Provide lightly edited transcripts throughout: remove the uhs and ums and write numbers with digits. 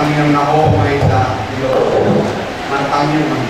matangin na ako maita dito. Matangin man.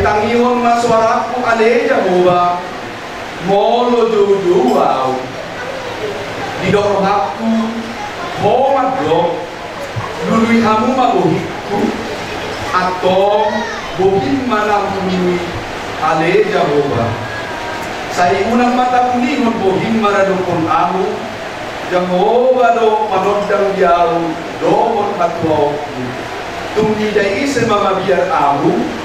Tangiwang masuaraku aleja boba molo duduaw didorong aku homat blok lului hamu mabuhiku atau bohin manamuni aleja boba saya unang mata kuningon bohin maradukon aku Jehovah do manodang jauh domon hatuaw tungidai semama biar aku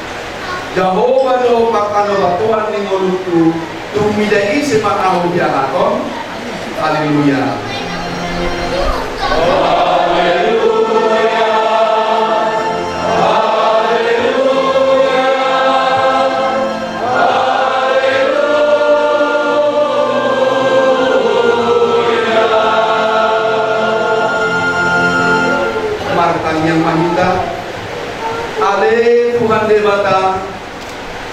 Jehovah do pakano batuan ni ngolutu tumidai semak ahu jahaton. Haleluya. Haleluya. Haleluya. Haleluya. Martanya mahita ale Tuhan debata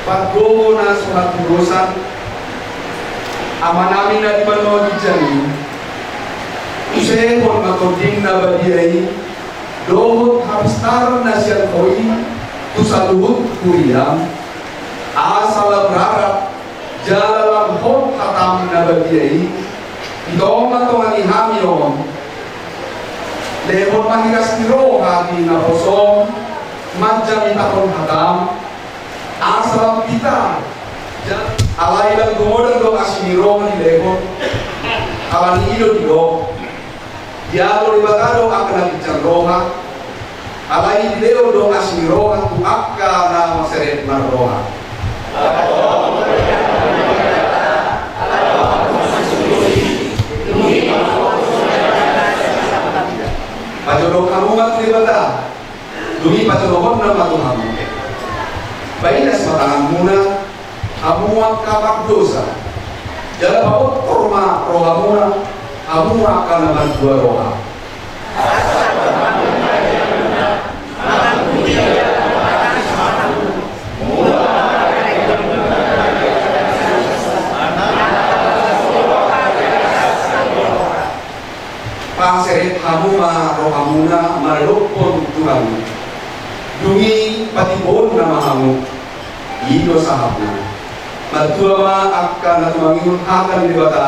paggomo na suhat urusan ama namin na di manood dyan usahon matoding na badiyay dohot hapstar na siya ko'y tusaluhot kuriyam asal berharap jalan hot hatam na badiyay ito matong ihamyon lehon mahigas ni roha di na posong madjam itakon hatam asal kita alai lang gumodang do asiniro ni lehon awan ido dido dialo libatado akan bicara roha alai leo do asiniro tu akka na maseret marroha pajodoh kamu mat libata dumi pajodohon na matuhamu Baina sebatangan muna amuak kapak dosa jalan baut korma roha muna amuak kanaman dua roha paseret hamuma roha muna marlopon Tuhan dungi patibon na mahamu ido sahabu matua ma akan natumangiun akan dibata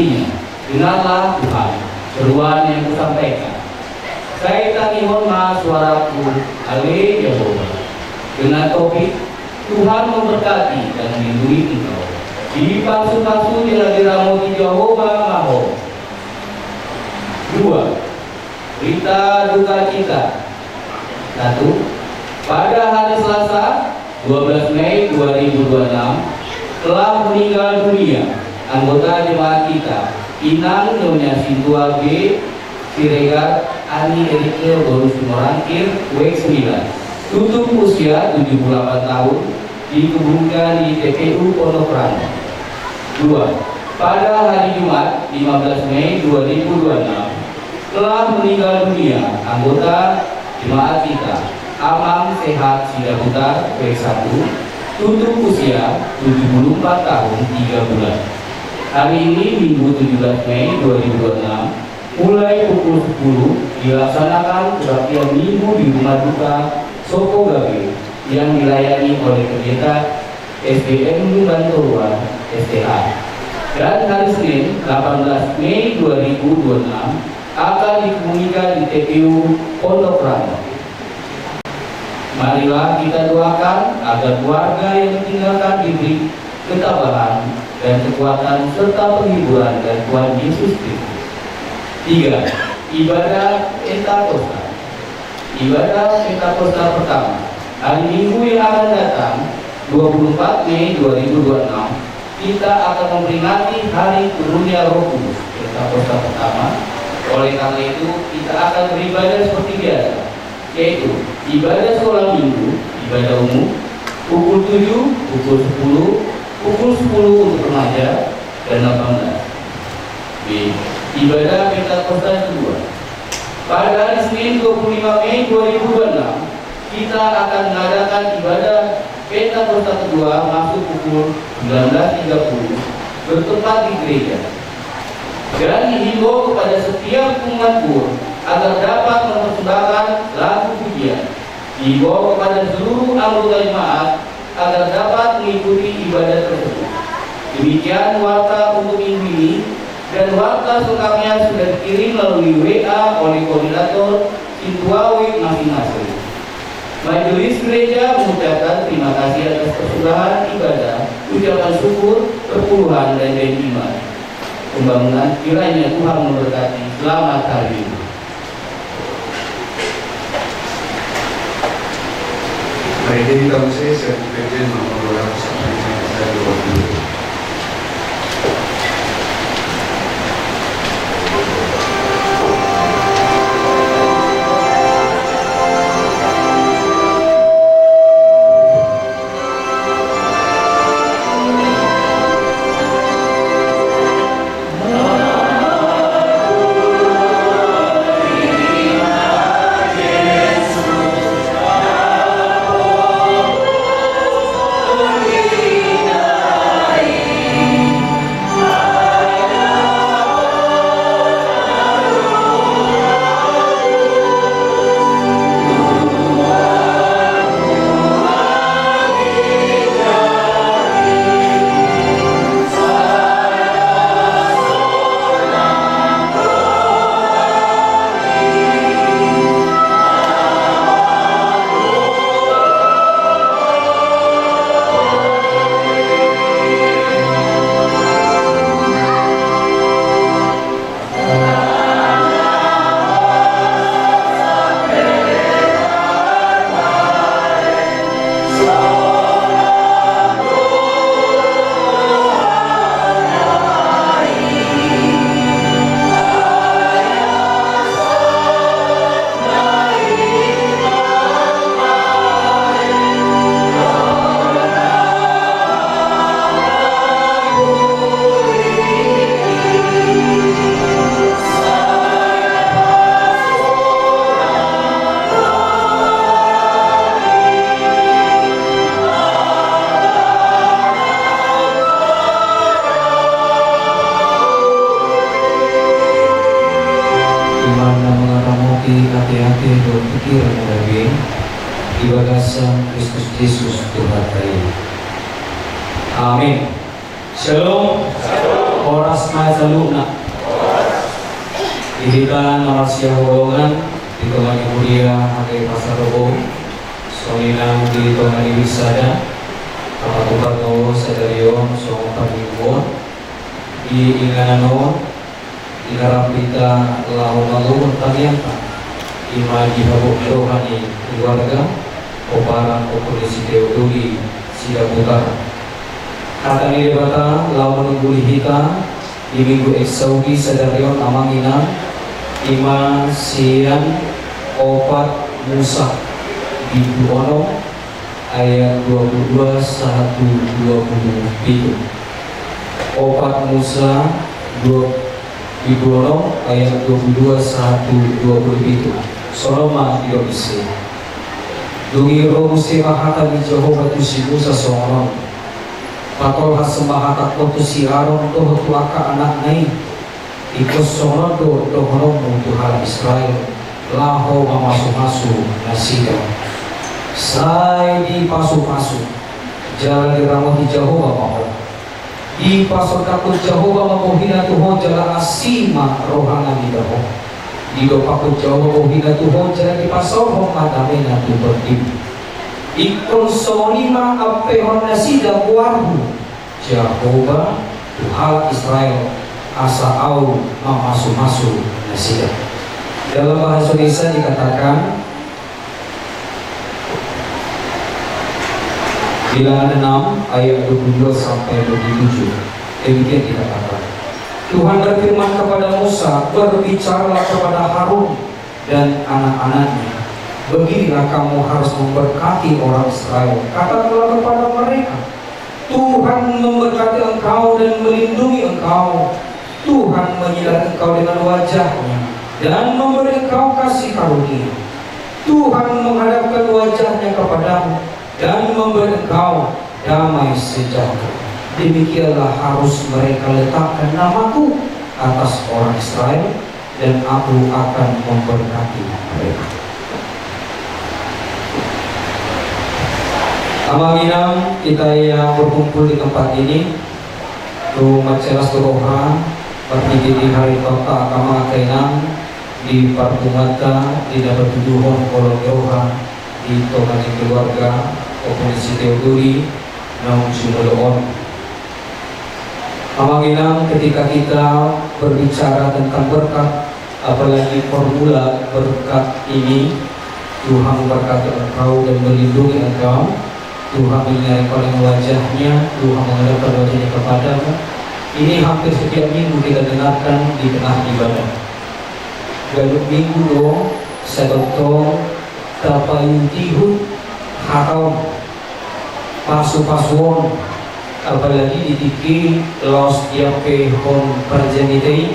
Artinya, dengarlah Tuhan seruan yang kusampaikan. Saya tak ihorma suaraku, ale Yehova. Dengan topik, Tuhan memberkati dan melindungi engkau. Di palsu-palsu diramu Yehova Maho. 2. Berita duka cita. 1. Pada hari Selasa 12 Mei 2026 telah meninggal dunia anggota jemaat kita Inang Nyonya Sintua B. Siregar Ani Erike Borus Morangkir W9, tutup usia 78 tahun, dikuburkan di TPU Pondok Rango. 2. Pada hari Jumat 15 Mei 2026 telah meninggal dunia anggota jemaat kita Amang Sehat Sidaputar W1, tutup usia 74 tahun 3 bulan. Hari ini Minggu 17 Mei 2026 mulai pukul 10 dilaksanakan kebaktian minggu di rumah duka Soko Gabe yang dilayani oleh pendeta SDM Bantuan SDA. Dan hari Senin 18 Mei 2026 akan dikemumikan di TPU Pondok Rango. Marilah kita doakan agar keluarga yang ditinggalkan diberi ketabahan dan kekuatan serta penghiburan dari Tuhan Yesus Kristus. 3. Ibadah Pentakosta. Ibadah Pentakosta pertama hari Minggu yang akan datang 24 Mei 2026 kita akan memperingati hari turunnya Roh Kudus Pentakosta pertama. Oleh karena itu kita akan beribadah seperti biasa, yaitu ibadah sekolah minggu, ibadah umum pukul 7, pukul 10, pukul 10 untuk remaja dan 18. B. Ibadah Pentakosta kedua pada hari Senin 25 Mei 2026 kita akan mengadakan ibadah Pentakosta kedua masuk pukul 19.30 bertempat di gereja, dan dihimbau kepada setiap umat pun agar dapat mempersembahkan lagu pujian. Dihimbau kepada seluruh anggota jemaat agar dapat mengikuti ibadah tersebut. Demikian warta untuk minggu ini, dan warta selengkapnya sudah dikirim melalui WA oleh koordinator Sintuawe masing-masing. Majelis Gereja mengucapkan terima kasih atas persembahan ibadah, ucapan syukur, perpuluhan, dan iman. Pembangunan kiranya Tuhan memberkati. Selamat hari ini. Baik, jadi tahu saya PJ nomor 200 saya 20. hati-hati berpikiran daging ibadah Sang Kristus Yesus Tuhan kita. Amin. Shalom. Oras masa luna. Didikan nomor siang golongan di tengah mulia hari pasar rebo. Soalinang di tengah wisada. Apa tumpah no sadarion so pagibon. Di inganano inarapita lahu malu tanyanta. Ima dihabuk rohani keluarga. Oparang operasi Teodori Sida Putara. Kata ini debata lau menungguli hita di minggu eksaugi sadarion amangina ima sian opat Musa di Buono ayat 22 1 27. Opat Musa di Buono ayat 22 1 27. Soloma tidak bisa. Dungi roh musti mahata di Jehovah tu si Musa seorang. Patol hasembahata kotu si Aron toh tuaka anak nai ikut sonodo dohromu Tuhan Israel laho mamasu-masu nasida sai di pasu-pasu jalan diramah di Jehovah mau di pasur takut Jehovah mamuhina Tuhan jalan asima rohana di daho di dopakut Jehovah mamuhina Tuhan jalan di pasor homadamena tu bertibu ikon solima apehon nasida kuarhu Jehovah Tuhan Israel asa au mamasu-masu nasida. Dalam bahasa Indonesia dikatakan Bilangan 6 ayat 22 sampai 27. Demikian dikatakan Tuhan berfirman kepada Musa, berbicaralah kepada Harun dan anak-anaknya. Beginilah kamu harus memberkati orang Israel. Katakanlah kepada mereka, Tuhan memberkati engkau dan melindungi engkau. Tuhan menyinari engkau dengan wajahnya dan memberi engkau kasih karunia. Tuhan menghadapkan wajahnya kepadamu dan memberi engkau damai sejahtera. Demikianlah harus mereka letakkan namaku atas orang Israel, dan aku akan memberkati mereka. Amanginam kita yang berkumpul di tempat ini tu macelas turoha berhenti di hari kota kama kainam di partumata di dapat tuduhon kolong roha di tokan keluarga operasi Teodori naum sumulon. Amanginam ketika kita berbicara tentang berkat, apalagi formula berkat ini, Tuhan memberkati engkau dan melindungi engkau. Tuhan menyinari oleh wajahnya, Tuhan menghadapkan wajahnya kepadamu. Ini hampir setiap minggu kita dengarkan di tengah ibadah. Galuk minggu dong, sadotong, tapayutihut, haram, pasu-pasuon, apalagi ditiki los yape hon perjanitei,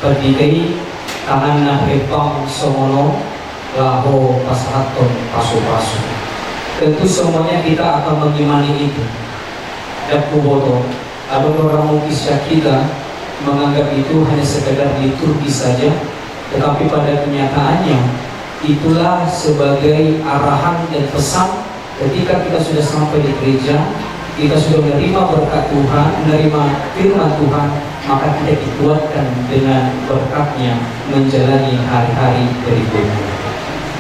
perditei, tangan na hepang somono, laho pasahaton pasu-pasu. Tentu semuanya kita akan mengimani itu. Dan kuboto, ada orang mukisya kita menganggap itu hanya sekedar liturgi saja, tetapi pada kenyataannya itulah sebagai arahan dan pesan ketika kita sudah sampai di gereja, kita sudah menerima berkat Tuhan, menerima firman Tuhan, maka kita dikuatkan dengan berkatnya menjalani hari-hari berikutnya.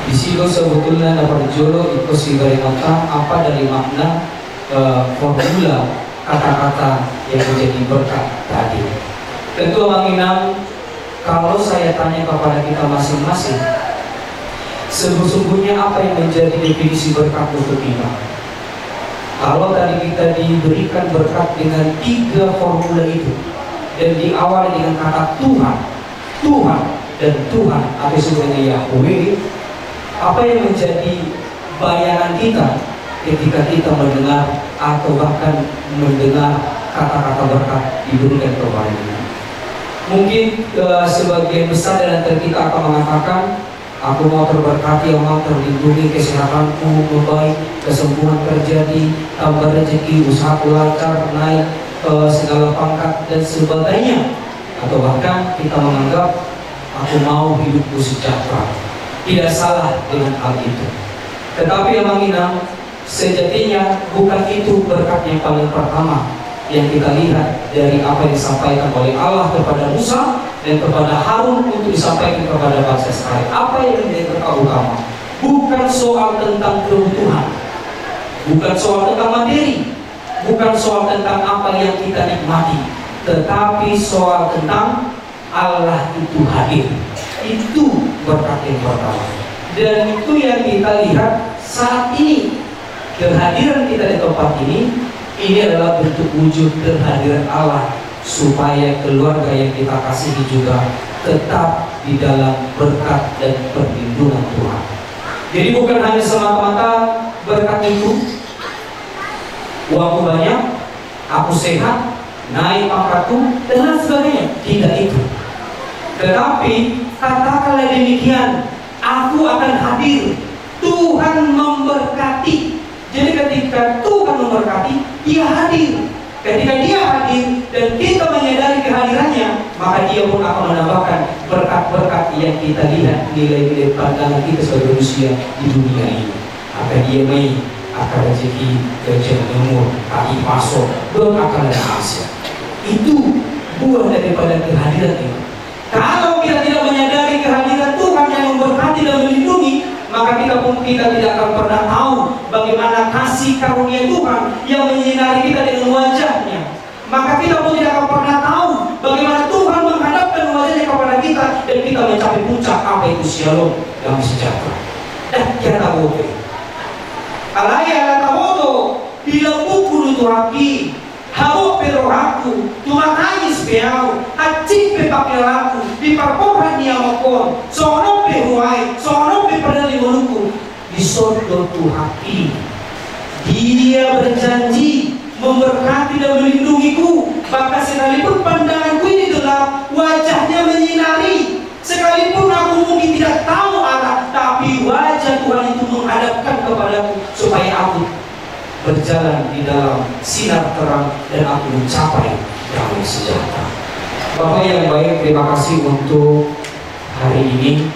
Di situ sebetulnya dapat jolo ikut sigari mata apa dari makna formula kata-kata yang menjadi berkat tadi. Tentu menginam, kalau saya tanya kepada kita masing-masing, sesungguhnya apa yang menjadi definisi berkat untuk kita? Kalau tadi kita diberikan berkat dengan 3 formula itu dan diawali dengan kata Tuhan, Tuhan dan Tuhan atau sebenarnya Yahweh, apa yang menjadi bayangan kita ketika kita mendengar atau bahkan mendengar kata-kata berkat diberikan kepada kita? Mungkin sebagian besar dari antara kita akan mengatakan, aku mau terberkati, aku mau terlindungi, kesehatanku membaik, kesembuhan terjadi, tambah rezeki, usahaku lancar, naik segala pangkat dan sebagainya. Atau bahkan kita menganggap, aku mau hidupku sejahtera. Tidak salah dengan hal itu. Tetapi yang menginam, sejatinya bukan itu berkat yang paling pertama yang kita lihat dari apa yang disampaikan oleh Allah kepada Musa dan kepada Harun untuk disampaikan kepada bangsa Israel. Apa yang menjadi berkah utama? Bukan soal tentang kebutuhan, bukan soal tentang materi, bukan soal tentang apa yang kita nikmati, tetapi soal tentang Allah itu hadir. Itu berkat yang pertama. Dan itu yang kita lihat saat ini. Kehadiran kita di tempat ini adalah bentuk wujud kehadiran Allah, supaya keluarga yang kita kasihi juga tetap di dalam berkat dan perlindungan Tuhan. Jadi bukan hanya semata-mata berkat itu, uangku banyak, aku sehat, naik pangkatku, dan lain sebagainya. Tidak itu. Tetapi katakanlah demikian, aku akan hadir, Tuhan memberkati. Jadi ketika Tuhan memberkati, Dia hadir. Ketika Dia hadir dan kita menyadari kehadirannya, maka Dia pun akan menambahkan berkat-berkat yang kita lihat, nilai-nilai pandangan kita sebagai manusia di dunia ini. Akan Dia mai, akan rezeki, kerja umur, kaki pasok, belum akan ada hasil. Itu buah daripada kehadiran itu. Kalau kita tidak menyadari kehadiran Tuhan yang memberkati dan melindungi, maka kita tidak akan pernah tahu bagaimana kasih karunia Tuhan yang menyinari kita dengan wajahnya. Maka kita pun tidak akan pernah tahu bagaimana Tuhan menghadapkan wajahnya kepada kita dan kita mencapai puncak apa itu shalom yang sejahtera. Dan kita bodoh. Alaya tawodo bila buku turaki, habo perohaku, tumatangis peau, acik pe pakelaku, di parpohan niamakon, sono pe huai, sono pe padali maluku, di sodo tuhaki. Dia berjanji memberkati dan melindungiku, maka sekalipun pandanganku ini gelap, wajahnya menyinari. Sekalipun aku mungkin tidak tahu arah, tapi wajah Tuhan itu menghadapkan kepadaku supaya aku berjalan di dalam sinar terang dan aku mencapai damai sejahtera. Bapak yang baik, terima kasih untuk hari ini.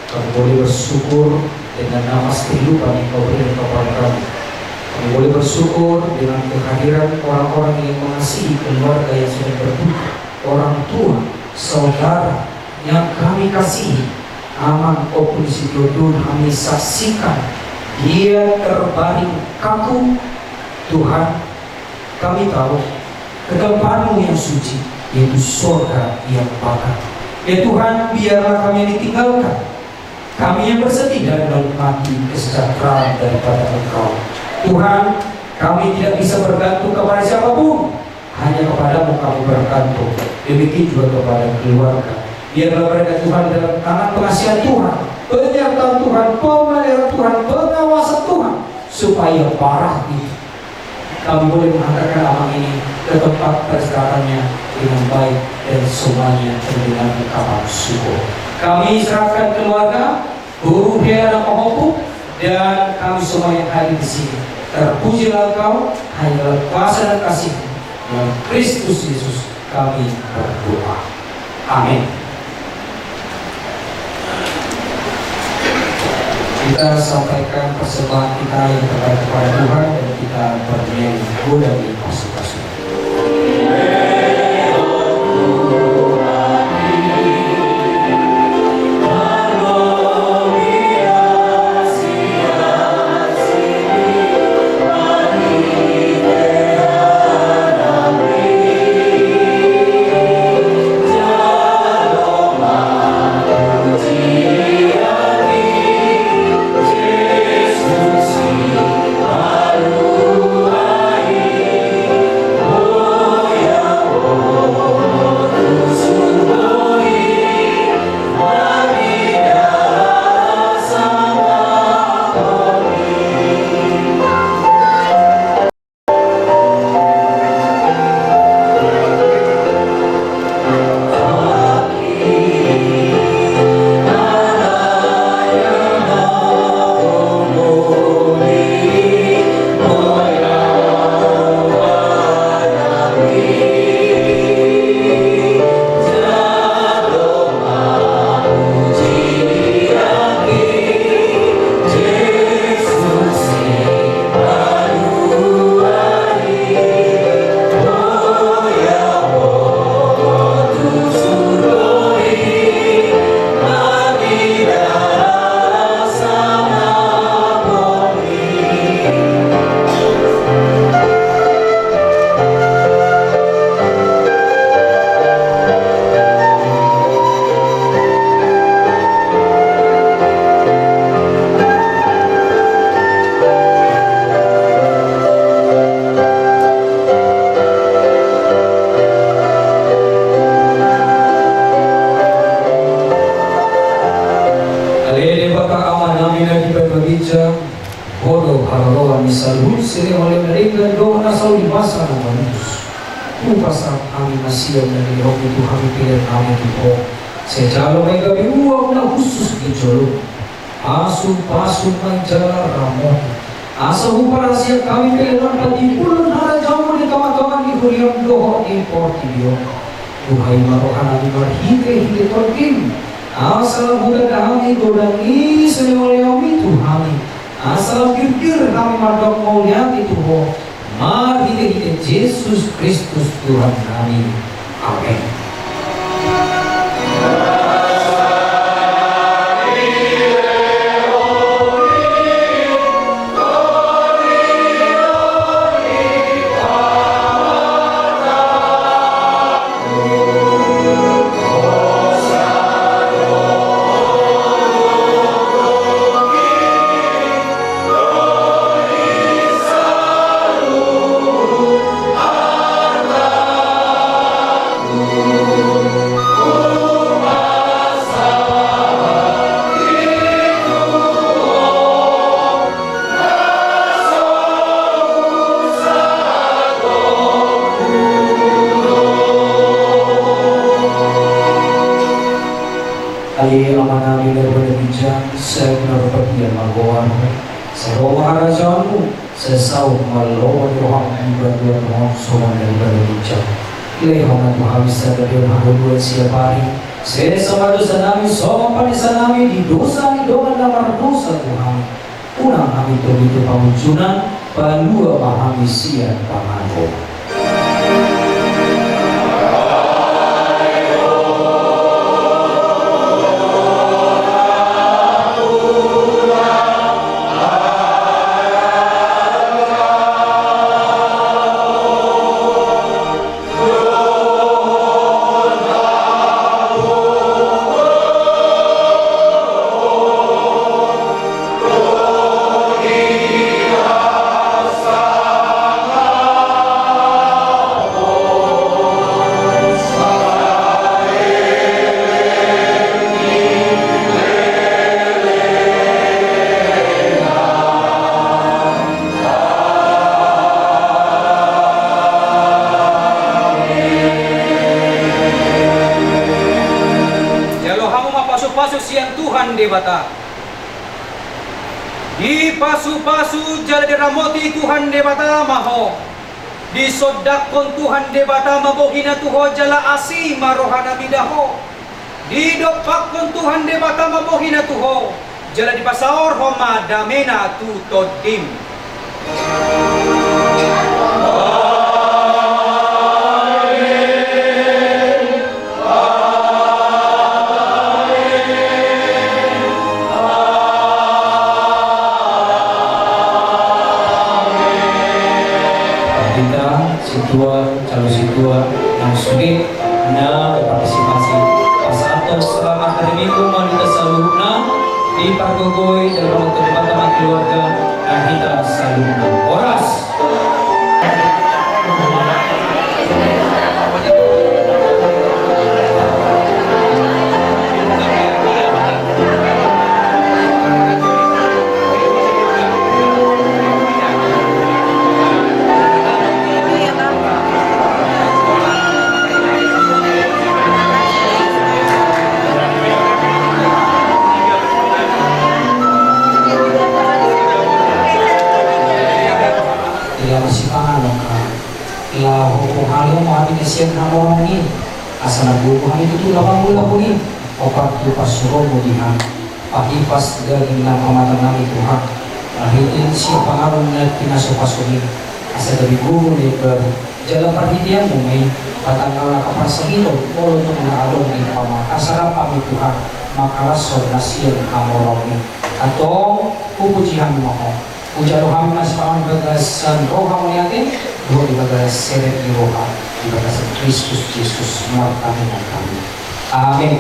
Kami boleh bersyukur dengan nafas kehidupan yang Kau berikan kepada kami. Kami boleh bersyukur dengan kehadiran orang-orang yang mengasihi keluarga yang sudah berduka, orang tua, saudara yang kami kasihi. Aman Opus Dodon kami saksikan dia terbaring kaku. Tuhan, kami tahu kedepan-Mu yang suci, yaitu surga yang bakar. Ya Tuhan, biarlah kami yang ditinggalkan, kami yang bersedih dan menikmati kesejahteraan daripada Engkau. Tuhan, kami tidak bisa bergantung kepada siapapun, hanya kepada-Mu kami bergantung. Demikian juga kepada keluarga. Biarlah mereka Tuhan dalam tangan pengasihan Tuhan, penyertaan Tuhan, pemeliharaan Tuhan, pengawasan Tuhan, supaya parah itu kami boleh menghantarkan amal ini ke tempat peristirahatannya dengan baik dan semuanya dengan kabar syukur. Kami serahkan keluarga, guru, biaya dan pemompu, dan kami semua yang hadir di sini. Terpujilah Engkau, hanya kuasa dan kasih dalam Kristus Yesus kami berdoa. Amin. Kita sampaikan persembahan kita yang terbaik kepada Tuhan dan kita bernyanyi dan pasuk-pasuk. Yesus, Malu, sini oleh mereka doa nasau di masa manusia. Upasa kami masih dari roh itu kami pilih kami itu. Sejalo mereka biru na khusus dijolo. Pasu menjalar ramo. Asa uparasia kami pilih padi pulun hara jamu di kawan-kawan di kuriam doho import video. Duhai marohan abi marhite torkim. Asal budak kami godangi senoleh itu kami. Asal kir kami madok mau lihat itu ho. Mari kita Yesus Kristus Tuhan kami. Amin. Ali amanami daripada bijak, saya benar bagian margoan. Serowa harajamu, sesau malawan roham ibadah roham soman daripada bijak. Lehangan menghabiskan dari mahal siap hari. Saya sama dosa nami, soman panisan nami di dosa ni doa namar dosa Tuhan. Unang kami begitu pawujunan, balua pahami sian pangako. pasu-pasu siang Tuhan debata. Di pasu-pasu jala diramoti Tuhan debata maho. Di sodakon Tuhan debata mabohina tuho jala asi marohana bidaho. Di dopakon Tuhan debata mabohina tuho jala di pasaor homa damena tutodim. Calon situa yang sulit na berpartisipasi pasato selamat hari minggu wanita saluna di Pargogoy dalam Departemen Keluarga dan kita saluna oras. Siang hamon ini asal bubuhan itu 80 ini opat lupa suruh mudihan pahipas daging lang pamatan namin Tuhan ahitin siya pangaron na pinasupasuni asal dari guru ni jalan perhitian mungay patanggal na kapasagito polo untuk mengalong ni pamakasarap kami Tuhan makalasod na siyang hamorong atau pupujihan mo ko ujaroham na sa pangagasan roham ni atin roh di bagas seret di roham di bagas Kristus Yesus kami dan kami. Amin.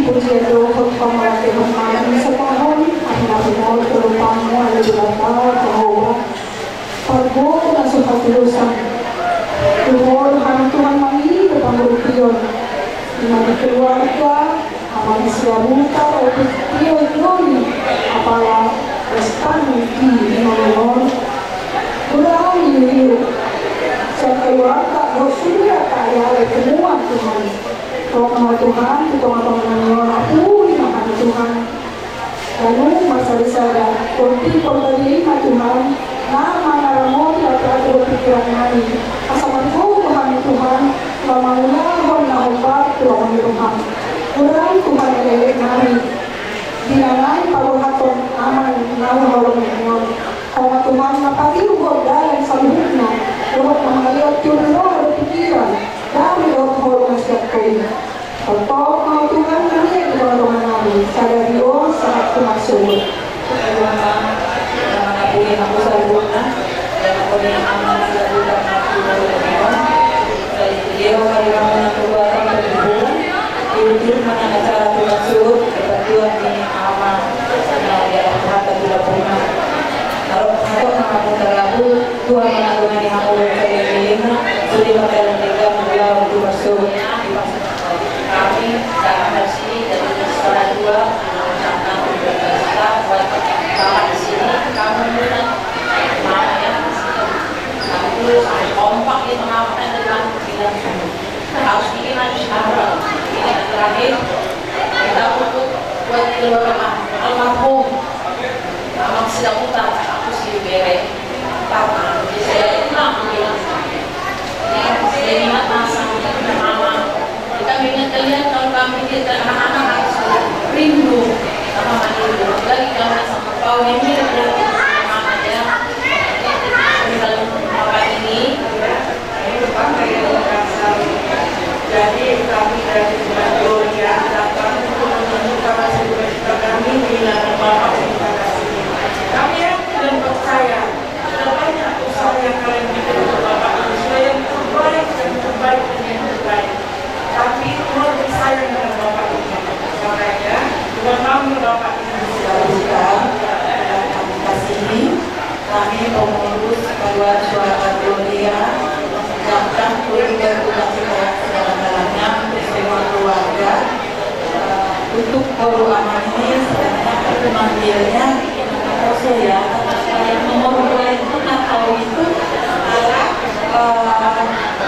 pujian dohot pamalaki malam sa panahon ang napunod tulupang mo ang lulapa kahawa pagbuko na sa patulusan tuhod ang Tuhan mami at pangrupiyon mga keluarga ang mga siyabuta o piyon yun apala restan di nolong kurang yun sa keluarga o suya kaya ay kumuha Tuhan kau nama Tuhan, itu ngomong dengan aku makan Tuhan. Lalu masa saya, kunci pemberi Tuhan, nama naramu tidak terlalu berpikiran lagi. Asal Tuhan Tuhan, lamanya Tuhan nahubat Tuhan Tuhan. Kurang Tuhan elek nari. Dinanai paruhaton aman nahu holong nyon. Kau Tuhan napati ugot dalam saluhnya, ugot mengalir curah berpikiran. Kami dohol na siya ko. Pagpawag mga Tuhan kami ang ibalungan namin. Sa Diyos, sa kumasulot. Napunin ako sa luna. Napunin ang mga salutan na pinagulungan. Sa iyo, kayo ang mga tuwatan ng buwan. Iutin mga nacara kumasulot. Kapatuan ni Ama na lahat at ilapunan. Naroon ako mga pagkarabu. Tuhan menanggungan ni Ama sa ililina. Sulit magkalantigang mula ang kumasulot. Kami datang dari sini dari sekolah 2 anak universitas buat bapak di sini kamu bilang mau ya aku kompak ini mengapain dengan bilang harus bikin lagi sekarang ini terakhir kita buat keluarga almarhum amak sedang utang aku sih bere karena saya bilang bilang saya ingat masa mama kami ingat kalian kalau kami kita anak-anak harus rindu sama mandiri lagi kalau sama kau ini sama ya dalam apa ini jadi kami dari Gloria datang untuk menemukan cita kami bila Bapak kita kasih kami dan percaya sudah banyak usaha yang kalian bikin untuk Bapak ini sudah yang terbaik dan terbaik dan yang terbaik tapi Tuhan bersayang dengan Bapak ini makanya Tuhan kami Bapak ini dilakukan dan kami kasihi kami pengurus kedua suara Gloria mengucapkan keluarga kasih sayang segala-galanya untuk semua keluarga untuk baru aman ini sebenarnya aku manggilnya Jose ya yang nomor 2 itu Natal itu adalah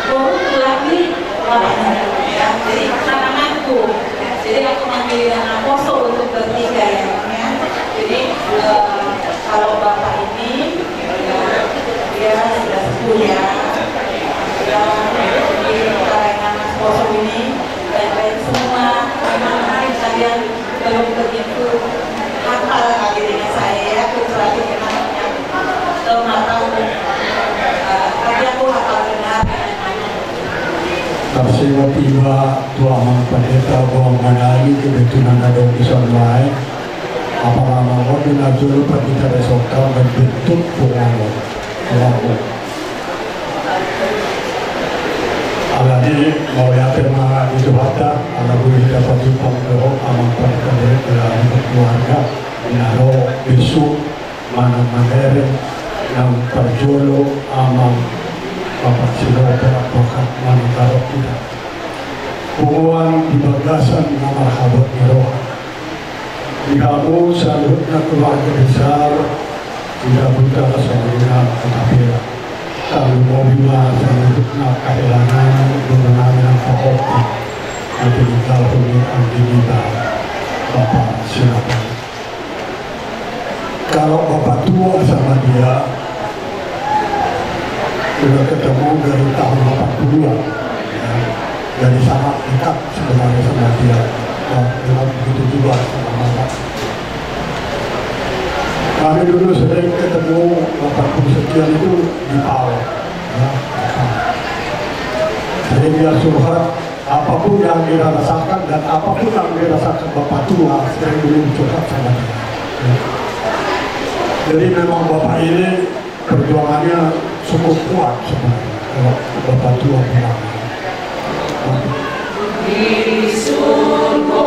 baru lagi jadi pasanganku jadi aku manggil Aposo untuk bertiga ya jadi kalau bapak ini dia sudah sepuh ya jadi karangan Aposo ini baik-baik semua memang mungkin kalian belum begitu hafal lagi dengan saya ya kecuali memang yang nggak tahu tapi aku hafal benar Kapsiwa tiba tua mang pendeta buang manali kebetulan ada urusan lain. Apakah mau dengan dulu kita besokkan bentuk pengaruh. Alani mau ya terima itu hata, anak boleh dapat jumpa dengan amang pendeta dalam keluarga. Naro besok mana mandiri yang terjolo amang Bapak Sinoda Bakat Manitaro kita Pumuan di bagasan na marhabot ni Roha Ihamu sa luhut na keluarga besar Tidak buta sa mga katapira Talu mo bima sa luhut na kailangan Doon namin ang pakopti Na pinigal kami ang dinita Bapak Sinoda Kalau Bapak tua sama dia sudah ketemu dari tahun 80 ya. Jadi sangat dekat sebenarnya sama dia dengan begitu juga sama Bapak kami dulu sering ketemu 80 sekian itu di PAU ya. Jadi dia curhat apapun yang dirasakan dan apapun yang dirasakan Bapak tua sering dulu curhat sama dia ya. Jadi memang Bapak ini perjuangannya cukup kuat sebenarnya kalau Bapak tua bilang. Di surga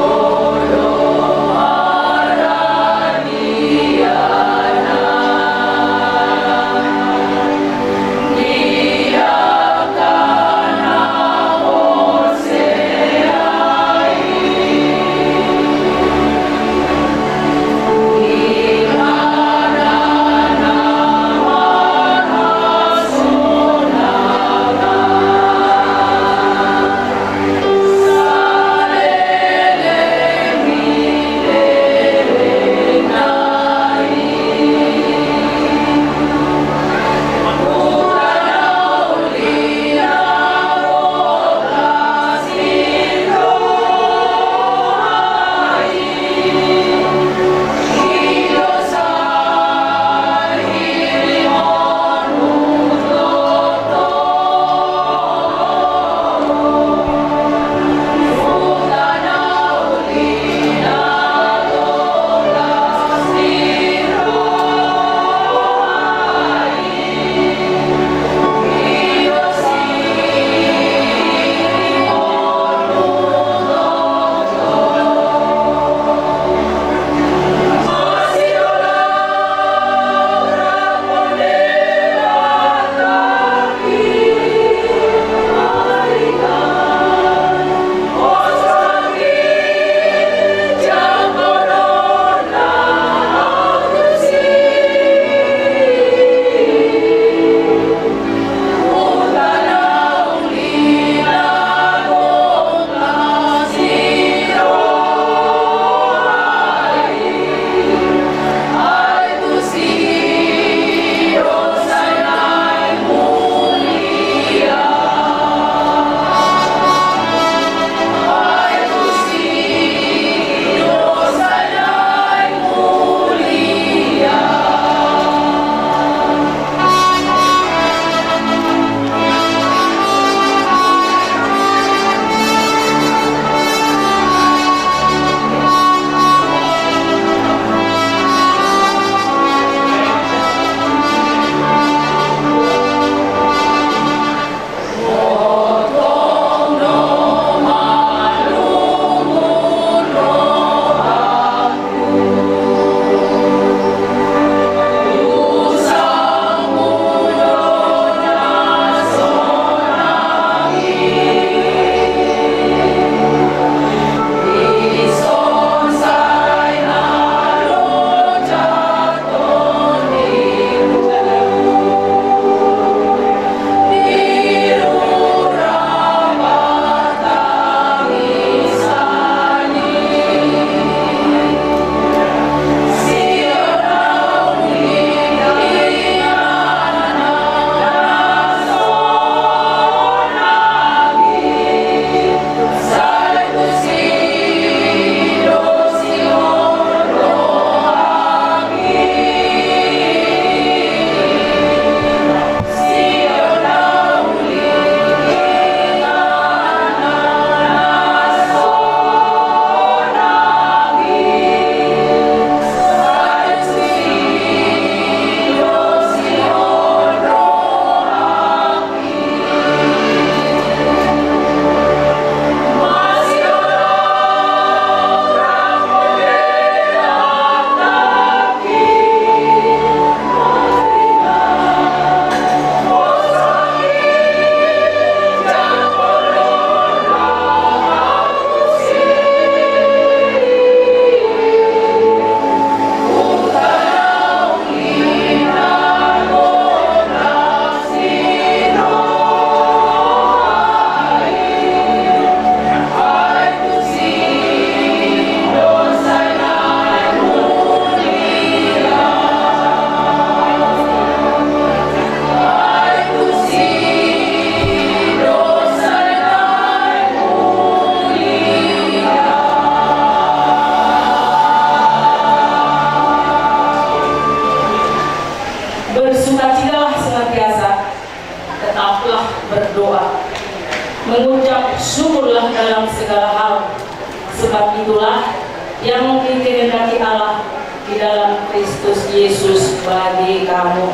Sebab itulah yang dikehendaki Allah di dalam Kristus Yesus bagi kamu.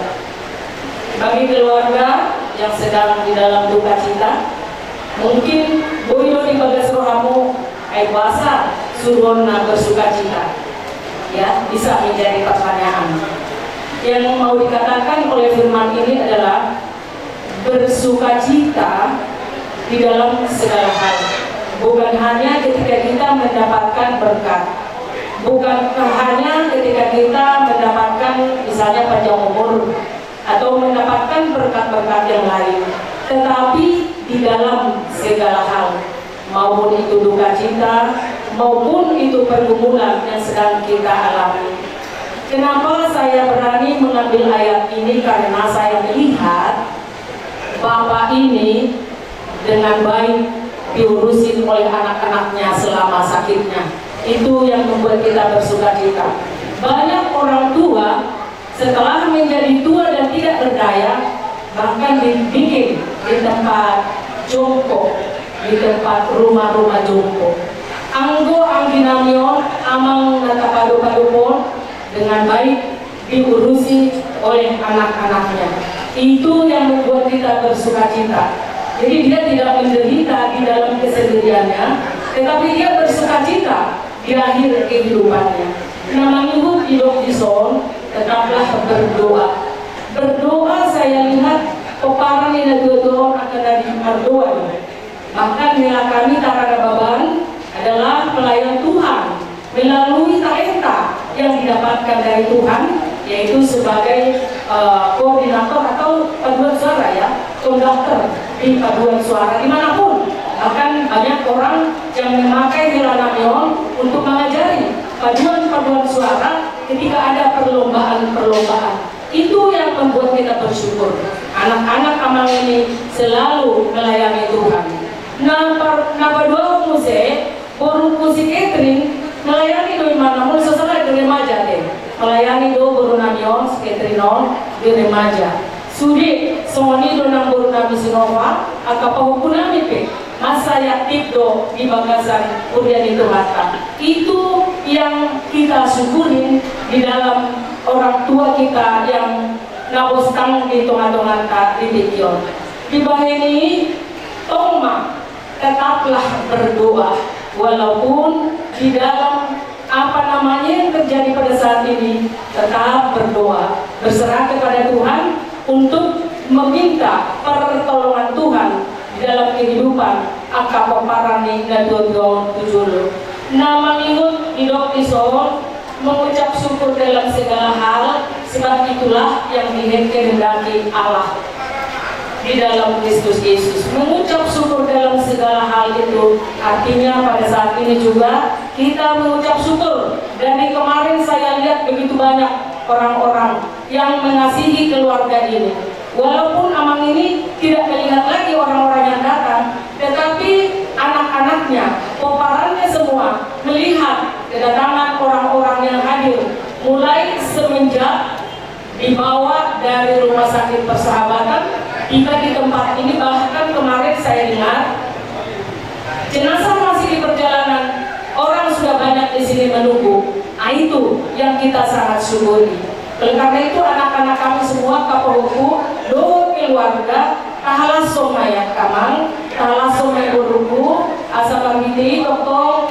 Bagi keluarga yang sedang di dalam duka cita, mungkin boyo di bagas rohamu ay puasa suruh bersuka cita, ya bisa menjadi pertanyaan. Yang mau dikatakan oleh firman ini adalah bersuka cita di dalam segala hal, bukan hanya ketika kita mendapatkan berkat, bukan hanya ketika kita mendapatkan misalnya panjang umur atau mendapatkan berkat-berkat yang lain, tetapi di dalam segala hal, maupun itu duka cita, maupun itu pergumulan yang sedang kita alami. Kenapa saya berani mengambil ayat ini? Karena saya melihat Bapak ini dengan baik diurusin oleh anak-anaknya selama sakitnya. Itu yang membuat kita bersuka cita. Banyak orang tua setelah menjadi tua dan tidak berdaya, bahkan dibikin di tempat jongkok, di tempat rumah-rumah jongkok. Anggo angginamion amang natapado-padopon dengan baik diurusi oleh anak-anaknya. Itu yang membuat kita bersuka cita. Jadi dia tidak menderita di dalam kesendiriannya, tetapi dia bersuka cita di akhir kehidupannya. Nama minggu hidup di son, tetaplah berdoa. Berdoa saya lihat peparan yang doa akan dari berdoa. Bahkan nilai kami Taranababan adalah pelayan Tuhan melalui talenta yang didapatkan dari Tuhan, yaitu sebagai koordinator atau paduan suara, ya, konduktor di paduan suara dimanapun. Bahkan banyak orang yang memakai Hilanamion untuk mengajari paduan-paduan suara ketika ada perlombaan-perlombaan. Itu yang membuat kita bersyukur. Anak-anak amal ini selalu melayani Tuhan. Nah, berdua musik, baru musik catering melayani do mana mul sesuai do remaja deh. Melayani do baru namion caterinon do remaja. Sudi soni do nang baru nami sinova akapa hukunami pe. Masa yaktif do di bagasan udah itu hata. Itu yang kita syukurin di dalam orang tua kita yang nabostang di tongan-tongan di Tikion. Di bahini toma tetaplah berdoa walaupun di dalam apa namanya yang terjadi pada saat ini, tetap berdoa, berserah kepada Tuhan untuk meminta pertolongan Tuhan di dalam kehidupan akap parani gadon tujul. Nama minggu hidup di Solo mengucap syukur dalam segala hal, sebab itulah yang dikehendaki Allah di dalam Kristus Yesus. Mengucap syukur dalam segala hal itu artinya pada saat ini juga kita mengucap syukur. Dari kemarin saya lihat begitu banyak orang-orang yang mengasihi keluarga ini. Walaupun amang ini tidak melihat lagi orang-orang yang datang, tetapi anak-anaknya, peparannya semua melihat kedatangan orang-orang yang hadir. Mulai semenjak dibawa dari rumah sakit Persahabatan hingga di tempat ini, bahkan kemarin saya dengar jenazah masih di perjalanan, orang sudah banyak di sini menunggu. Nah, itu yang kita sangat syukuri. Oleh karena itu anak-anak kami semua kapohuku do keluarga tahala somaya kamang tahala somaya uruku asa pamiti doktor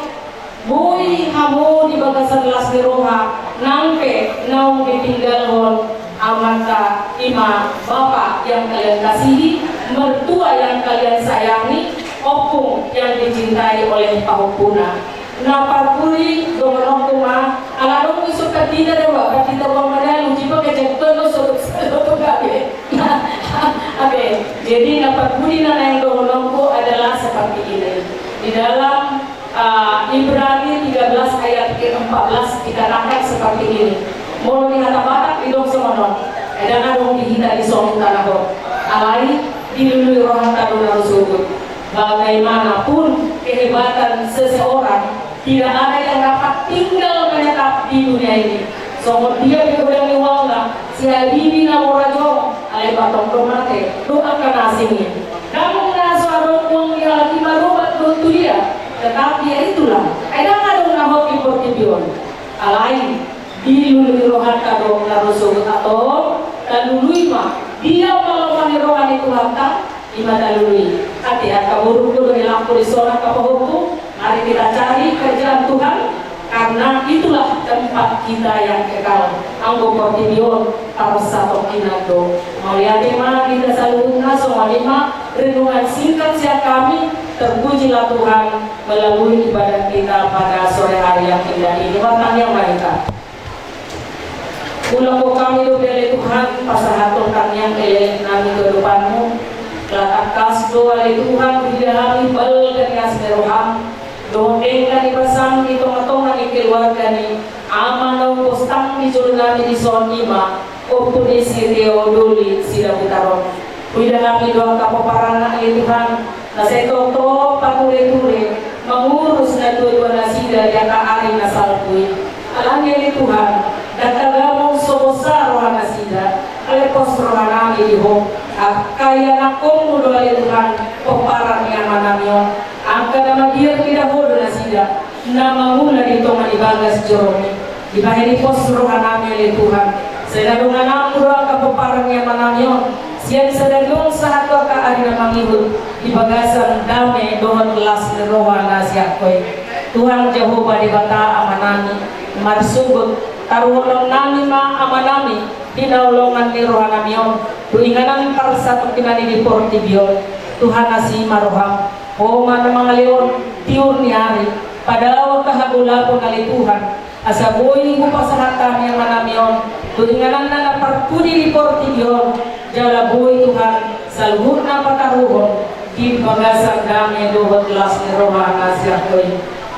bui hamu di bagasan las diroha nampe naung ditinggal hon amanta ima bapak yang kalian kasihi, mertua yang kalian sayangi, opung yang dicintai oleh pahupuna. Naparpuri domon kuma ala dong isuk katina dewa katina bang madalu jipa kejatuhan lo sobat gabe. Oke, jadi naparpuri nana yang domon adalah seperti ini. Di dalam Ibrani 13 ayat ke-14 dikatakan seperti ini. Mau dikata batak idong semono, edan adong dihita di somu tanahor, alai dilului rohan taduna rusukut. Bagaimanapun kehebatan seseorang, tidak ada yang dapat tinggal menetap di dunia ini. Somot dia dikebilang iwalna, si Habibi namorajo, alai batong domate, doakan asingnya. Namun naso adong uang yang lagi marobat untuk dia, tetapi ya itulah. lain dilului rohan kado narusuk atau dalului mah dia malamani rohani Tuhan tak ima dalului hati kaburu kudu lampu di sorak kapahuku. Mari kita cari kerjaan Tuhan karena itulah tempat kita yang kekal. Anggo portinion harus satu kinado. Mulia tema kita selalu naso lima renungan singkat siang kami. Terpujilah Tuhan melalui ibadah kita pada sore hari yang indah ini. Warna yang mereka. Ulang kami dobele Tuhan pasahaton kanyang elek nami kedepanmu. Latak kasdo oleh Tuhan bidahami bal dan yasmeroham. Doheng kani pasang di tong-tongan di keluarga ni amanau postang di jurnami di sonima opo di sireo doli sida butaron. Bidahami doang kapaparan ya Tuhan. Na seto pature-ture mengurus na dua-dua nasida yang kaari nasalpui. Alangnya ni Tuhan dan tagamong sobosa rohan nasida alepos rohanami diho kaya nakong mudo ali Tuhan paparan yang manamyon angka nama dia tidak bodoh nasida nama mula ditoma di bagas joromi di bahiri pos rohanami ali Tuhan sedadungan aku doang kapaparan yang manamyon siang sedadung saat doa kaari na mangihut di bagasan dame dohon kelas rohan nasiakoi Tuhan Jehovah di bata amanami marsugut taruholong nami ma amanami dinaulongan ni rohanamion tuinganan parsa pagkinani di portibion Tuhan nasi maroham o mana mga leon tiur ni hari padawag kahagulapon ali Tuhan asaboy ko pasahatan yang manamion tuinganan na napartudi di portibion jalaboy Tuhan salhur na pataruhon di bagasan dami dohot las ni rohanasiakoy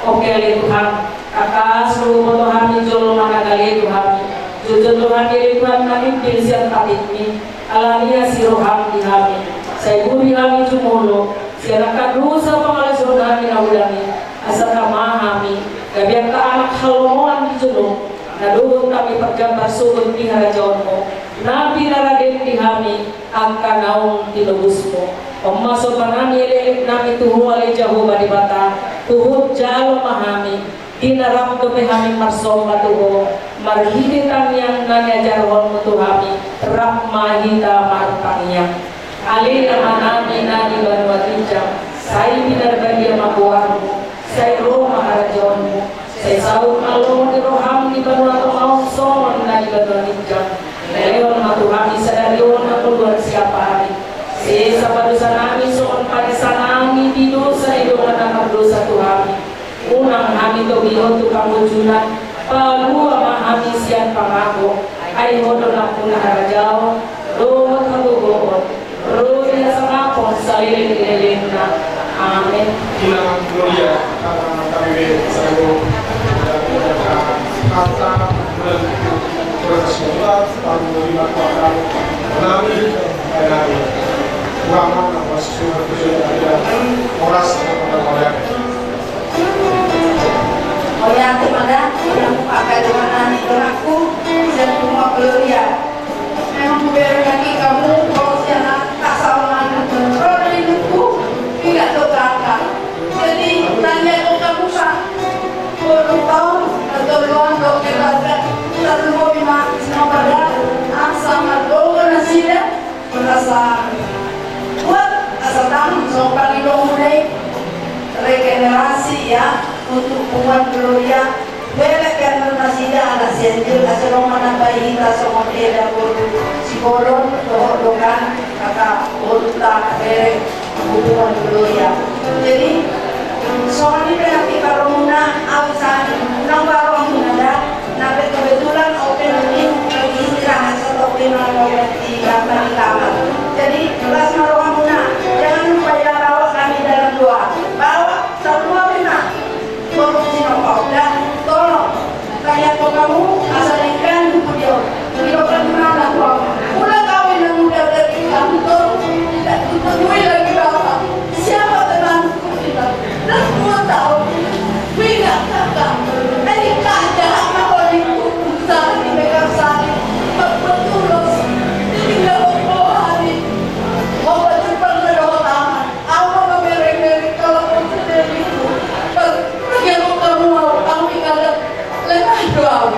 oke ali Tuhan akas rumo Tuhan jolo managali Tuhan jujur Tuhan diri Tuhan mamimpin siang patitmi alania si roham di kami saya buri kami cumulo siang kadusa pangalas rohami na ulami asa kamahami gabiang ka anak halomoan di jolo naduhon kami paggambar sugon di harajaon mo nabi naraden di kami angka naong tinubus mo pemaso panami elek nami tuhu ali Jehovah di bata tuhut jalo mahami dinarap dope kami marsom matuho marhiditan yang nanya jarwon mutuhami rahmahita marpangnya ali amanami nani banwatijam sai binarbadia mabuarmu sai roh maharajonmu sai saut malong di roham di banwato maung somon nani banwatijam leon matuhami sadarion makuluan siapa hari si sabadosa nami soon padisanami di dosa idongan anak dosa tuhami unang kami tobiho tu kamujunan palua mahami sian pangako ay hodo na puna harajao rohot hagugoon rohot na sa ngapon sa ilin na amen Ilang Gloria kami sa lago kata berkesimpulan tahun 2004 namin dari uangan ng masuk oras na pagkakalang Oleh Maga yang pakai dengan aku dan semua Gloria. Memang biar lagi kamu kalau siapa tak sama kalau hidupku tidak terangkat. Jadi tanya kau kamu sah, baru tahu atau luar dokter ada terlalu banyak semua pada sama doa nasinya merasa kuat asal tahu so kali mulai regenerasi ya. Untuk umat Gloria belek yang nasida ala senjil asal mana bayi kita semua ada psikolog dokan kata urta belek umat Gloria. Jadi soal ini berarti kalau muna awasan nang baru muna nabe kebetulan open ini istirahat atau penol di kamar. Jadi kelas marwah muna jangan lupa ya bawa kami dalam doa bawa semua benar. Korupsi nopo dan tolong kayak kamu asalkan video video mana kau udah kawin yang udah dari kantor tidak ketemu lagi bapak siapa temanku kita dan gua tahu tidak kakak dari kaca apa itu besar di Mekarsari betul tinggal beberapa hari mau cepat berdoa apa mereka kalau itu yang kamu mau kamu ingat lengah doa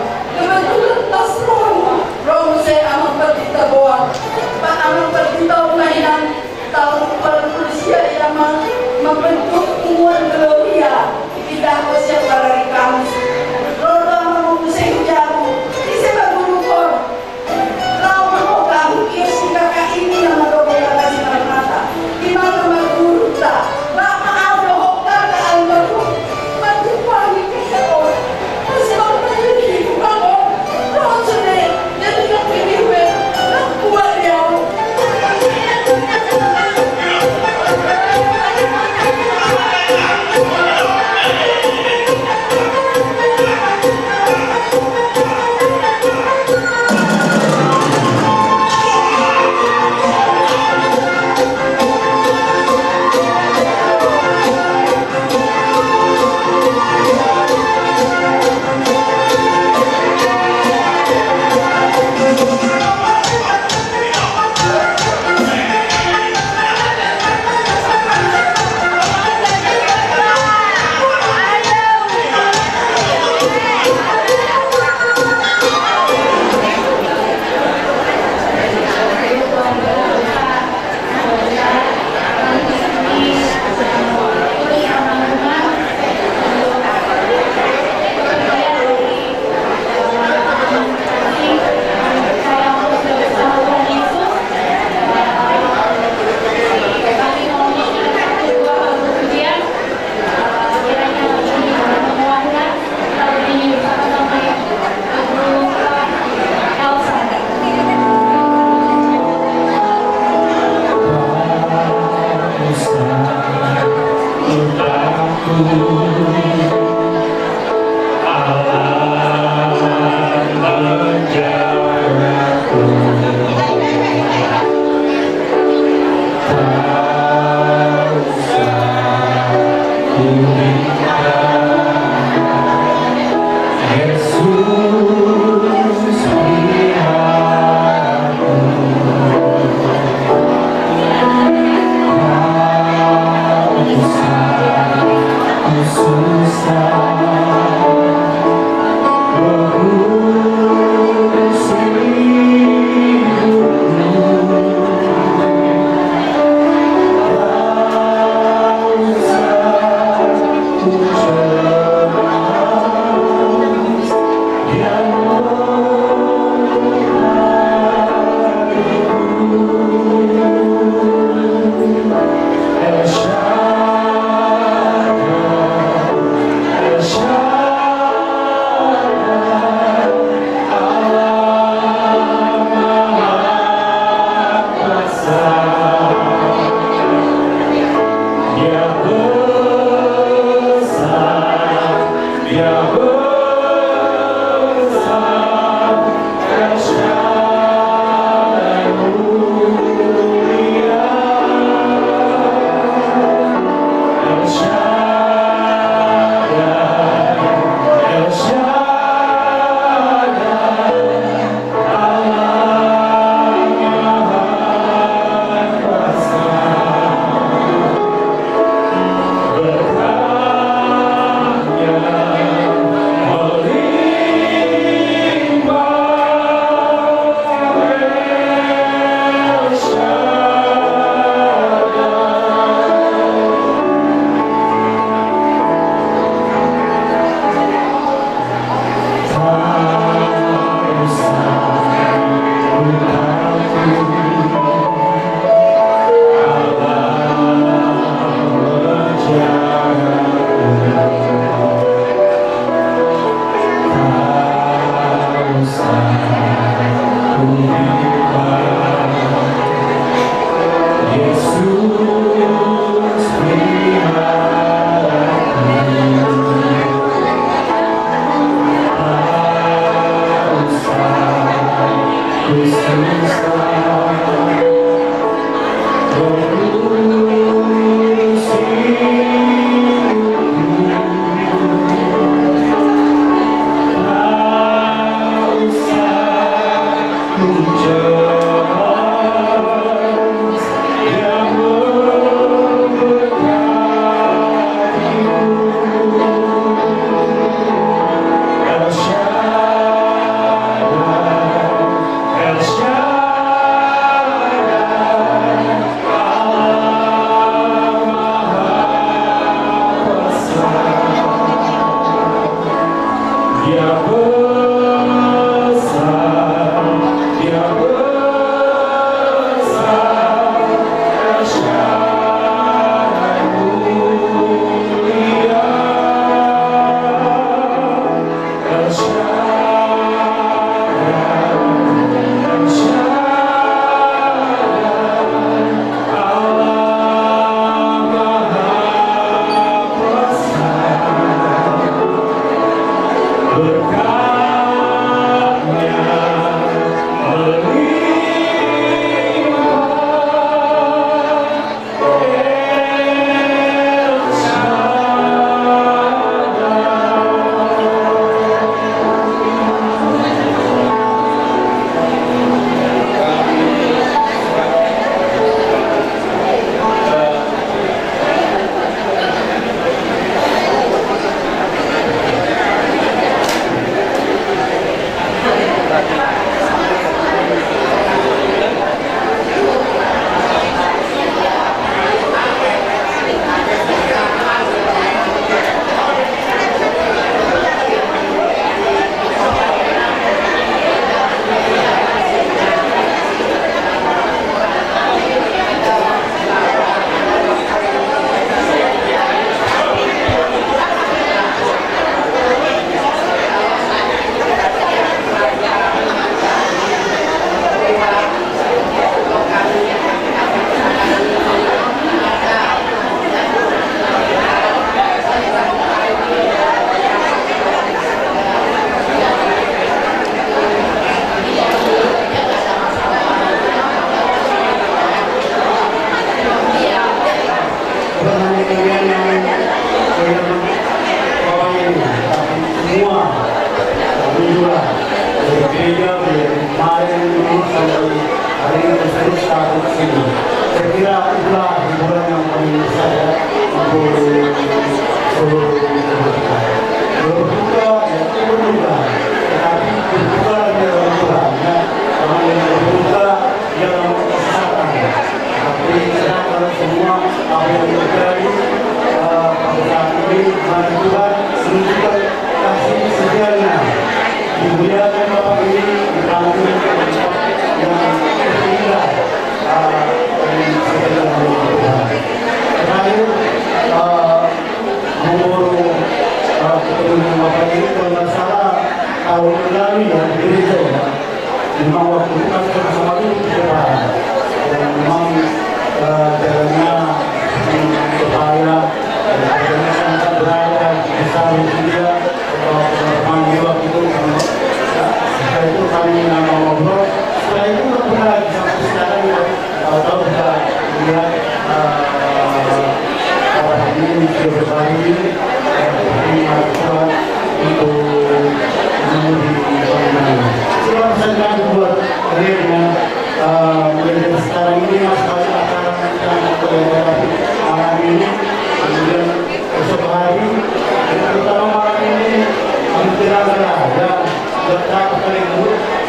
yang letak paling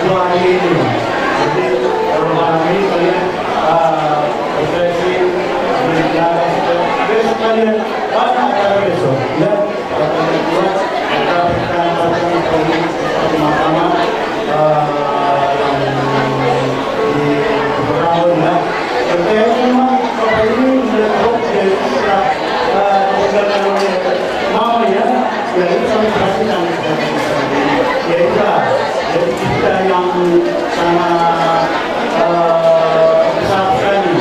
dua hari ini. Jadi kalau malam ini kalian refreshing, besok kalian mana acara besok? Ya, kalian buat kita bersama-sama yang di beberapa ya. Terkait memang kalau ini melihat mau ya, ya itu kami perhatikan. Ya itulah, jadi kita yang sangat besar sekali.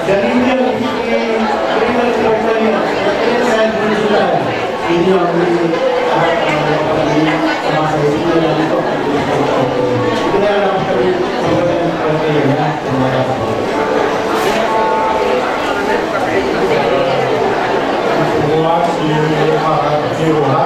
Dan ini yang diberikan kepada kalian. Saya berjuang. Ini yang semasa itu dan itu. Itu yang kami sampaikan kepada kalian ya. Terima kasih. Semua di para jiwa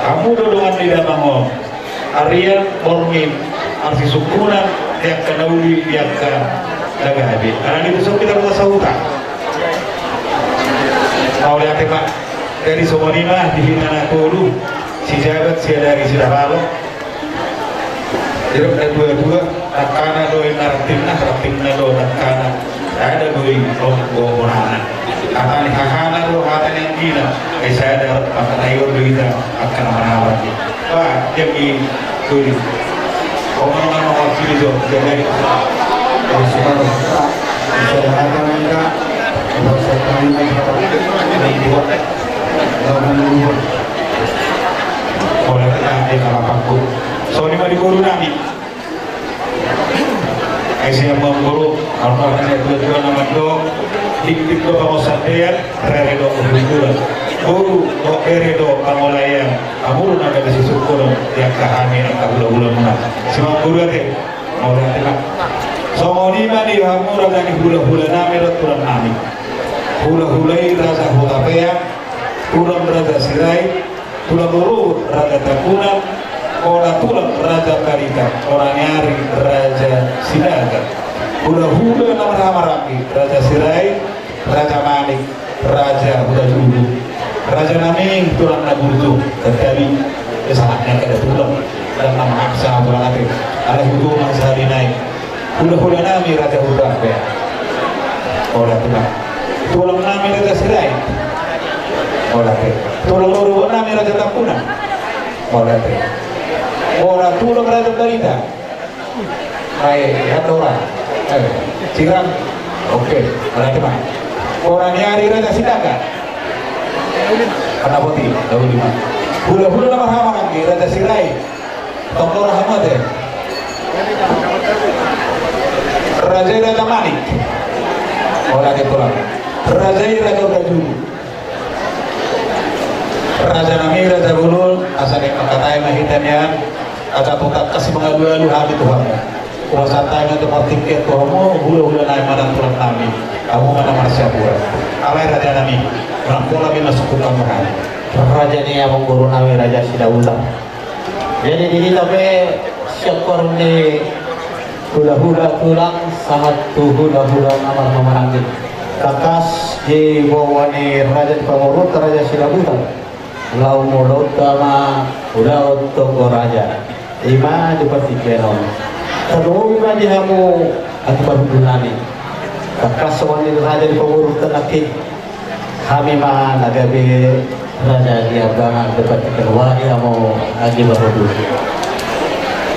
Kamu dodongan tidak bangun. Arya Borngin arsi sukunan yang kenauli yang ke nagabi. Karena itu so kita merasa hutang. Mau lihat Pak dari semua lima di hinan aku dulu si jabat si dari si dahalo. Jadi ada dua nakana doi naratimna do nakana ada doi lombo morana. Kata ni kakana do kata yang gila. Saya ada akan ayo kita akan merawat. Pak yang Tuli, orang-orang mewakili itu jadi sekarang bisa ada mereka bisa oleh kita di kalapaku. So lima di guru nami, saya memburu kalau ada dua nama do, dik do pengusaha dia, redo berbulan. Guru do eredo pangolayan amuru naga desi syukur yang kahami yang kabula-bula mana semua guru ate mau lihat tak so mau ni mani amuru naga ni hula-hula nami raturan nami hula-hulai raja hutapea tulang raja sirai tulang luru raja takunan tulang raja karita orang nyari raja sidaga hula-hula nama rapi raja sirai raja manik raja hudajulu Raja Naming tulang nagurdu terjadi kesanatnya kada tulang dan nama aksa tulang ate ada hukum sehari naik hula-hula nami Raja Hudah ya olah tulang nami Raja Sirai olah tulang loro nami Raja Tapuna olah tulang Raja Barita ada orang Cirang oke orang nyari Raja Sidaga karena putih, tahu di mana? Hula-hula nama hama kan, Raja Sirai, Tongkor Rahmat ya. Raja Manik, orang itu lah. Raja Gajul, Raja Nami, Raja Bulul, asal yang mengkatai mahitannya, ada tutak kasih mengalu-alu hal itu Tuhan. Kuasa tanya untuk tiket kamu, hula-hula naik mana tulang Nami, kamu mana manusia buat. Alai Raja Nami. Rampola bina suku kamuran. Raja ni yang guru nami Raja Sidawuta. Jadi di tapi syukur ni hula-hula tulang satu hula-hula nama angin. Kakas di bawah ni Raja Pangurut Raja Sidawuta. Lau mulut sama udah untuk Raja. Lima seperti kenon. Terus di kamu akibat bunani. Kakas wani Raja Pangurut terlaki. Kami mah nagabi raja diabangan debat kedua dia mau lagi berhudu.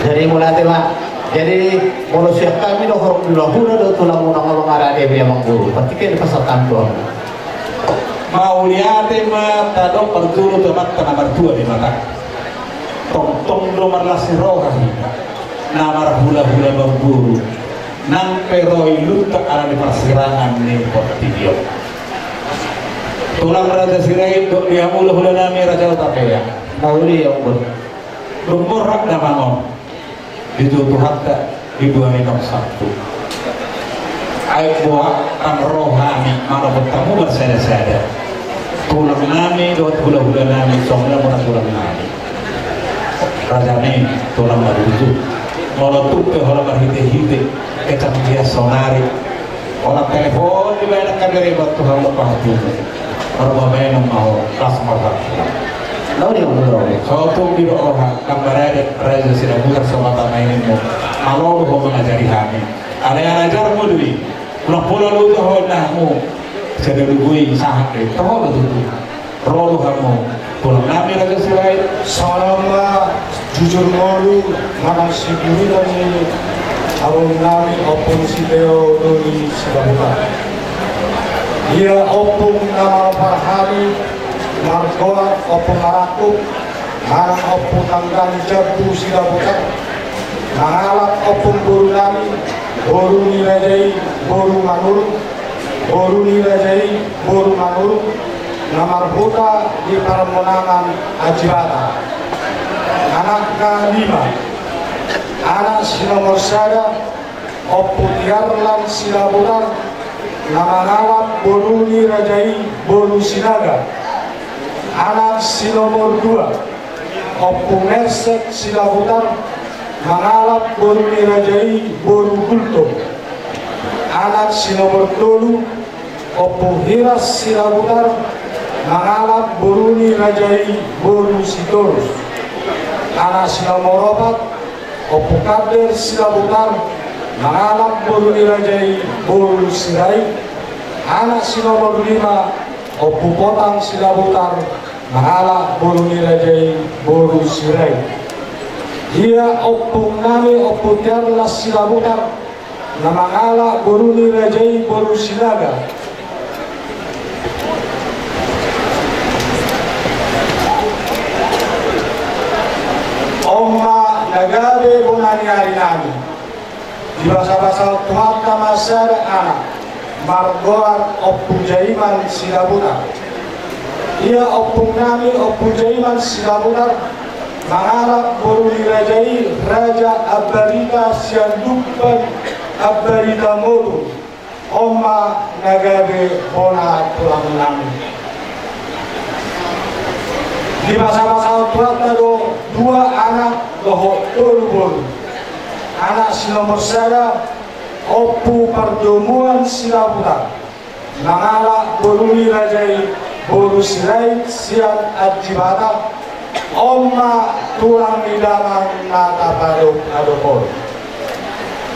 Jadi mulai lah. Jadi manusia kami doh hura do tulang unang ada dia memang guru. Ketika di pasal kantor. Mau lihat mah tado perturu temat tanah mertua di mata. Tong do marlasi rohahi. Namar hula-hula berguru. Nang peroi luta ala di persirangan ni portidio. Tulang Raja Sirai do dia hula-hula nami Raja Utapea. Mauli yang Lumurrak na mangon. Dito hatta dibuangin ng sabtu. Ay buha ang rohani mana bertemu bersada-sada. Tulang nami do hula-hula nami somla muna tulang nami. Raja ni tulang maruju. Molotup ke hola berhite-hite kecam dia sonari. Olah telepon di mana kagari batu hal lepas tu. Orang yang mau kelas marah. Lalu yang belum. So tu biro orang kambarade Raja Sidawuta sama tamainin mo. Malo ho mengajari kami. Ada yang ajar mo dulu. Pulang pulang lu tu ho nah mo. Sedulugui sahak deh. Tahu betul tu. Rolo kamu. Pulang nami Raja Sirai. Salama jujur malu mana si guru dan ini. Arung nami opung si Deo Doni Sidawuta. Dia opung nama Farhani Margoa opung Araku Marang opung Tanggang Jabu Sidawuta Mangalat opung Boru Nami Boru Nirajai Boru Manuru Boru Nirajai Boru Manuru Namar Huta di Parmonangan Ajirata. Anak ke-5 anak si nomor sada opung Tiarlan Sidawuta nama Boru Nirajai Boru Sinaga Anak si nomor 2 Opu Mersek Silabutar mangalap boru nirajai boru gulto. Anak si nomor 3 Opu Hiras Silabutar mangalap boru nirajai boru sitorus. Anak si nomor 4 Opu Kader Silabutar mangalap boru nirajai boru sirai. Anak si nomor 5 Opu Potang Silabutar mangalap boru nirajai boru sirai. Dia Opu nami Opu Tiarlas Silabutar na mangalap boru nirajai boru silaga. Oma nagabe bonani hari nami di bahasa-bahasa Tuhan tamasar anak margoar Opu Jaiman Silabutar. Ia Opu nami Opu Jaiman Silabutar mangarap boru dirajai Raja Abarita Siandupan Abarita Modu. Oma nagabe bona tulang nami. Di masa-masa Tuhan tado 2 anak loho boru. Anak si nomor 1 Opu Perdomuan Silabutar mangalap boru dirajai boru sirai sian adjibata. Oma tulang nidaman nata padok adopor.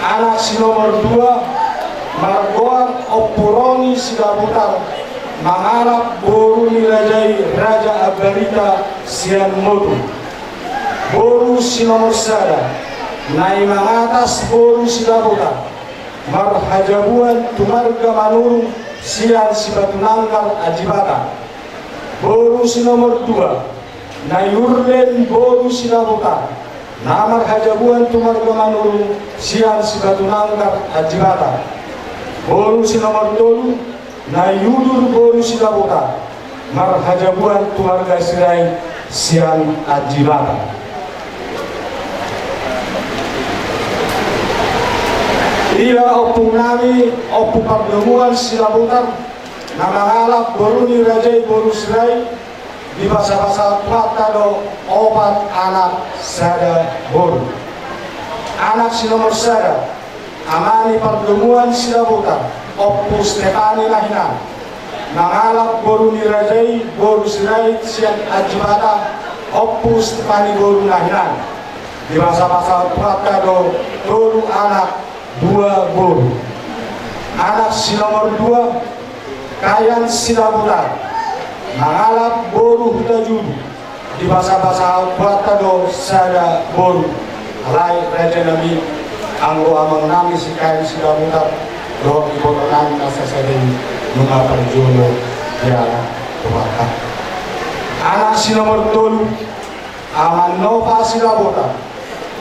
Anak si nomor 2 Margoar Opuroni Silabutar mangalap boru nirajai Raja Abarita Sian Modu. Boru si nomor 1 nai mangatas boru Silabutar marhajabuan tumarga manurung sian sibatunangkar ajibata. Boru si nomor 2 nayurlen boru Silabutar namar hajabuan tumarga manurung sian sibatunangkar ajibata. Boru si nomor 3 nayudur boru Silabutar marhajabuan tumarga sirai sian ajibata. Ia Opu nami Opu Perdomuan Silabutar na mangalap boru nirajai boru sirai di bahasa-bahasa Tuatado 4 anak sada boru. Anak si nomor 1 Amani Perdomuan Silabutar Opu Stefani Lahinan mangalap boru nirajai boru sirai sian ajibata Opu Stefani boru Lahinan. Di bahasa-bahasa Tuatado boru anak 2 boru. Anak si nomor 2 Kayan Silabutar mangalap boru hutajudu di bahasa-bahasa Tuatado sada boru. Alai Raja Nabi anggo amang nami si Kayan Silabutar doh ibotonan nasasadin mga perjuno diara tuwaka. Anak si nomor 3 Aman Nova Silabutar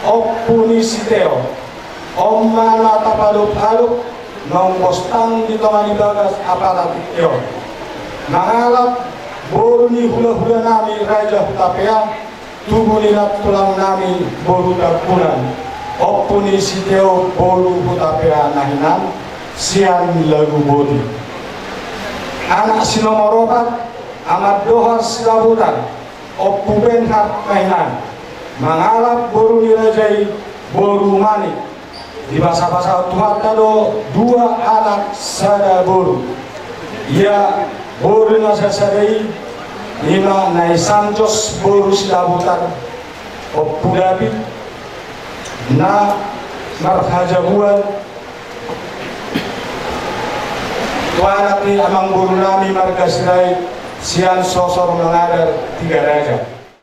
Opu ni Siteo Oma nata paluk-paluk nong bostang di tomani bagas aparat iyo. Mangalap boru ni hula-hula nami Raja Hutapea tubuh nilat tulang nami boru tapunan. Opu ni Siteo boru Hutapea nahinan sian lagu bodi. Anak si nomor 4 Ahmad Dohar Silabutar Opu Benhart nahinan mangalap boru nirajai boru manik. Di bahasa-bahasa Tuatado 2 anak sada boru. Ia boru nasasadai 5 nai Santos boru Silabutar Opu David na marhajabuan tuanak ni amang boru nami marga sirai sian sosor mengadar 3 raja.